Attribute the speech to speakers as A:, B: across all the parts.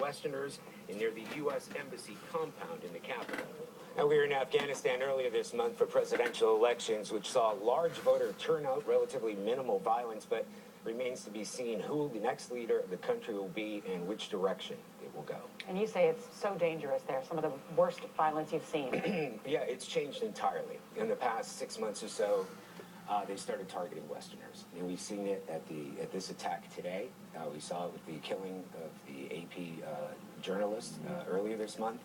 A: Westerners near the U.S. Embassy compound in the capital. Now, we were in Afghanistan earlier this month for presidential elections, which saw large voter turnout, relatively minimal violence, but remains to be seen who the next leader of the country will be and which direction it will go.
B: And you say it's so dangerous there, some of the worst violence you've seen.
A: Yeah, it's changed entirely. In the past 6 months or so, they started targeting Westerners. And we've seen it at this attack today. We saw it with the killing of the AP journalist earlier this month.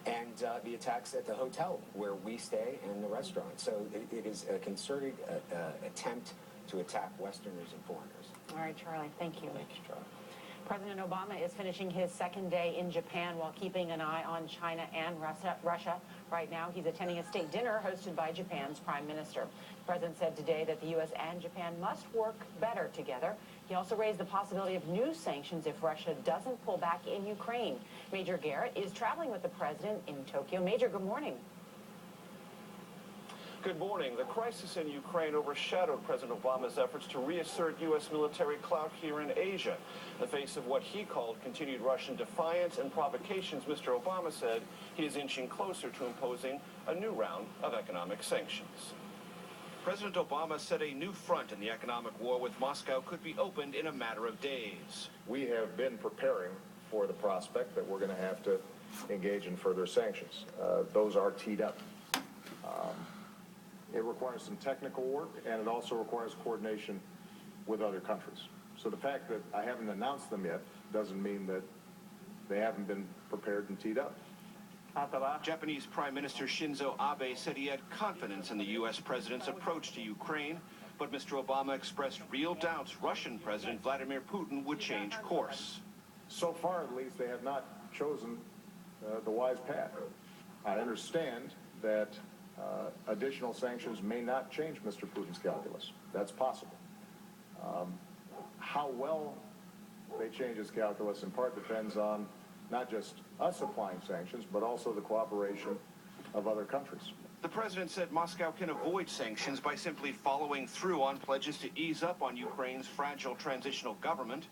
A: And the attacks at the hotel where we stay and the restaurant. So it is a concerted attempt to attack Westerners and foreigners.
B: All right, Charlie, thank you.
A: Thank you, Charlie.
B: President Obama is finishing his second day in Japan while keeping an eye on China and Russia. Right now, he's attending a state dinner hosted by Japan's Prime Minister. The president said today that the U.S. and Japan must work better together. He also raised the possibility of new sanctions if Russia doesn't pull back in Ukraine. Major Garrett is traveling with the president in Tokyo. Major, good morning.
C: Good morning. The crisis in Ukraine overshadowed President Obama's efforts to reassert U.S. military clout here in Asia. In the face of what he called continued Russian defiance and provocations, Mr. Obama said he is inching closer to imposing a new round of economic sanctions. President Obama said a new front in the economic war with Moscow could be opened in a matter of days.
D: We have been preparing for the prospect that we're going to have to engage in further sanctions. Those are teed up. It requires some technical work, and it also requires coordination with other countries. So the fact that I haven't announced them yet doesn't mean that they haven't been prepared and teed up.
C: Japanese Prime Minister Shinzo Abe said he had confidence in the U.S. president's approach to Ukraine, but Mr. Obama expressed real doubts Russian President Vladimir Putin would change course.
D: So far, at least, they have not chosen the wise path. I understand that additional sanctions may not change Mr. Putin's calculus. That's possible. How well they change his calculus in part depends on not just us applying sanctions, but also the cooperation of other countries.
C: The president said Moscow can avoid sanctions by simply following through on pledges to ease up on Ukraine's fragile transitional government